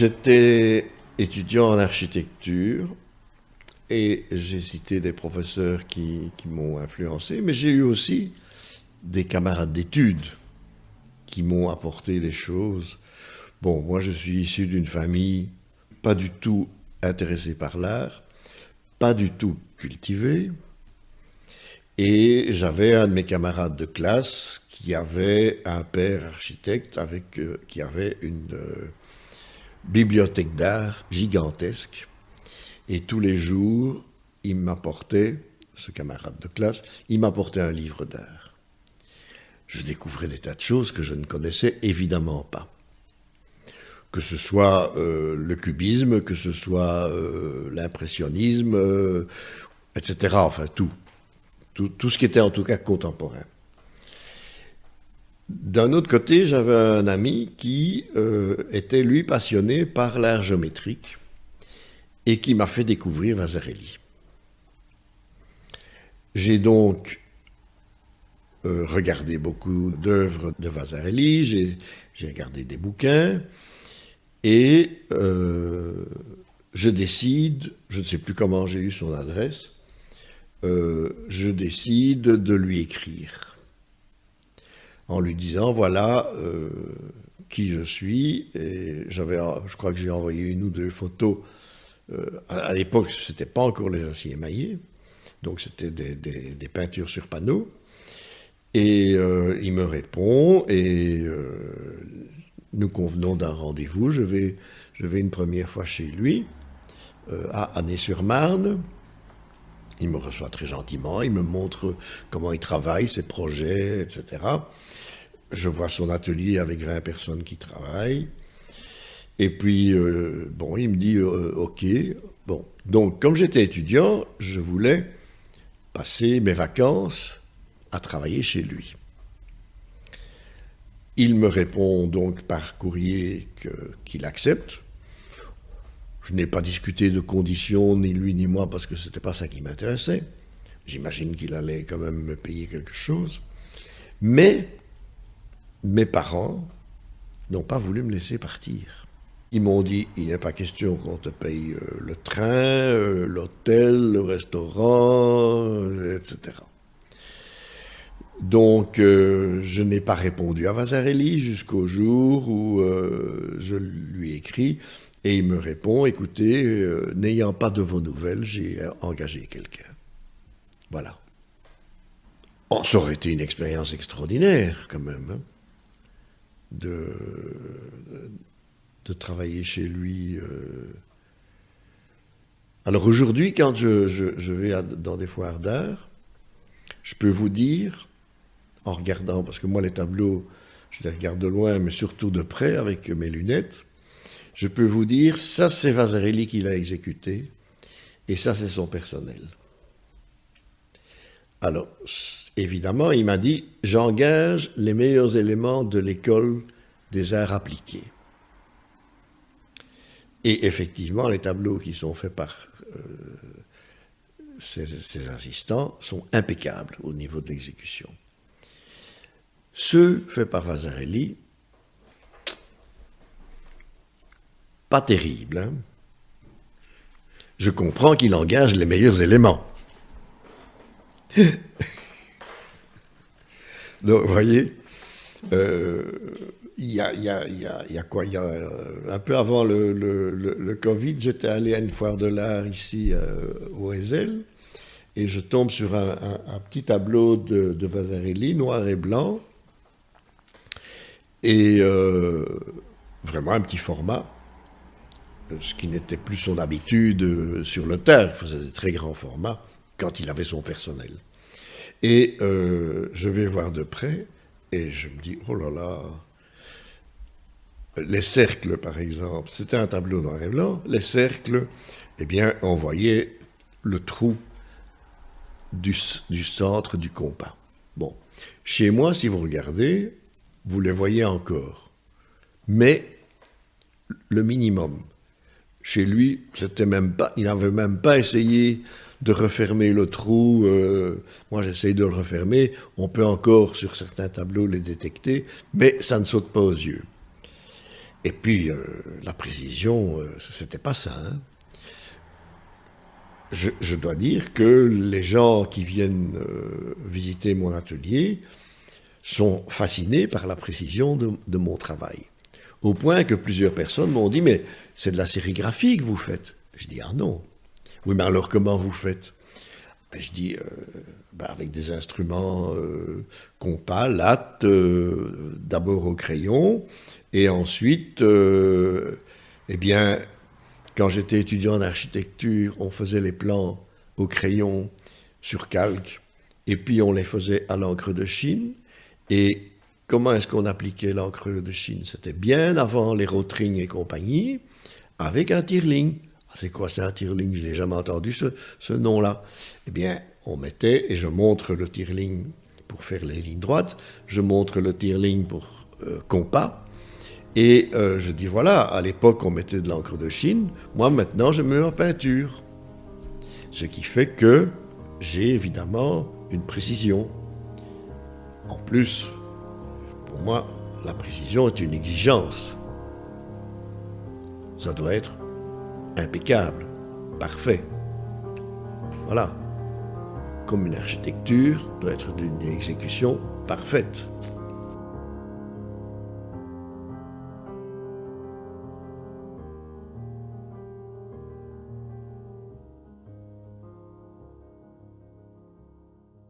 J'étais étudiant en architecture et j'ai cité des professeurs qui m'ont influencé, mais j'ai eu aussi des camarades d'études qui m'ont apporté des choses. Bon, moi je suis issu d'une famille pas du tout intéressée par l'art, pas du tout cultivée, et j'avais un de mes camarades de classe qui avait un père architecte qui avait une bibliothèque d'art gigantesque. Et tous les jours, il m'apportait, ce camarade de classe, il m'apportait un livre d'art. Je découvrais des tas de choses que je ne connaissais évidemment pas. Que ce soit le cubisme, que ce soit l'impressionnisme, etc. Enfin, tout ce qui était en tout cas contemporain. D'un autre côté, j'avais un ami qui était, lui, passionné par l'art géométrique et qui m'a fait découvrir Vasarely. J'ai donc regardé beaucoup d'œuvres de Vasarely, j'ai regardé des bouquins, et je décide, je ne sais plus comment j'ai eu son adresse, je décide de lui écrire, en lui disant, voilà qui je suis, et je crois que j'ai envoyé une ou deux photos. À l'époque, ce n'était pas encore les aciers émaillés, donc c'était des peintures sur panneau. Et il me répond, et nous convenons d'un rendez-vous. Je vais une première fois chez lui, à Annay-sur-Marne. Il me reçoit très gentiment, il me montre comment il travaille, ses projets, etc. Je vois son atelier avec 20 personnes qui travaillent. Et puis, bon, il me dit, OK. Bon, donc, comme j'étais étudiant, je voulais passer mes vacances à travailler chez lui. Il me répond donc par courrier qu'il accepte. Je n'ai pas discuté de conditions, ni lui ni moi, parce que ce n'était pas ça qui m'intéressait. J'imagine qu'il allait quand même me payer quelque chose. Mais mes parents n'ont pas voulu me laisser partir. Ils m'ont dit, il n'est pas question qu'on te paye le train, l'hôtel, le restaurant, etc. Donc, je n'ai pas répondu à Vasarely jusqu'au jour où je lui écris et il me répond, écoutez, n'ayant pas de vos nouvelles, j'ai engagé quelqu'un. Voilà. Oh, ça aurait été une expérience extraordinaire quand même, hein, de travailler chez lui. Alors aujourd'hui, quand je vais dans des foires d'art, je peux vous dire, en regardant, parce que moi les tableaux, je les regarde de loin, mais surtout de près avec mes lunettes, je peux vous dire, ça c'est Vasarely qui l'a exécuté, et ça c'est son personnel. Alors, évidemment, il m'a dit, j'engage les meilleurs éléments de l'école des arts appliqués. Et effectivement, les tableaux qui sont faits par ces assistants sont impeccables au niveau de l'exécution. Ceux faits par Vasarely, pas terribles. Hein. Je comprends qu'il engage les meilleurs éléments. Donc, vous voyez, il y a quoi? Il y a un peu avant le Covid, j'étais allé à une foire de l'art ici au Ezel, et je tombe sur un petit tableau de Vasarely, noir et blanc, et vraiment un petit format, ce qui n'était plus son habitude sur le terre. Il faisait des très grands formats quand il avait son personnel. Et je vais voir de près, et je me dis, oh là là, les cercles, par exemple, c'était un tableau noir et blanc, les cercles, eh bien, on voyait le trou du centre du compas. Bon, chez moi, si vous regardez, vous les voyez encore, mais le minimum. Chez lui, c'était même pas, il n'avait même pas essayé de refermer le trou. Moi, j'essaye de le refermer. On peut encore, sur certains tableaux, les détecter, mais ça ne saute pas aux yeux. Et puis, la précision, c'était pas ça, hein. Je dois dire que les gens qui viennent visiter mon atelier sont fascinés par la précision de mon travail. Au point que plusieurs personnes m'ont dit, mais c'est de la sérigraphie que vous faites. Je dis, ah non. Oui, mais alors comment vous faites? Je dis, avec des instruments compas, latte, d'abord au crayon, et ensuite, eh bien, quand j'étais étudiant en architecture, on faisait les plans au crayon sur calque, et puis on les faisait à l'encre de Chine. Et comment est-ce qu'on appliquait l'encre de Chine? C'était bien avant les Rotring et compagnie, avec un tirling. C'est quoi ça, un tirling? Je n'ai jamais entendu ce nom-là. Eh bien, on mettait, et je montre le tirling pour faire les lignes droites, je montre le tirling pour compas, et je dis, voilà, à l'époque, on mettait de l'encre de Chine, moi, maintenant, je mets en peinture. Ce qui fait que j'ai évidemment une précision. En plus, pour moi, la précision est une exigence. Ça doit être impeccable, parfait. Voilà. Comme une architecture doit être d'une exécution parfaite.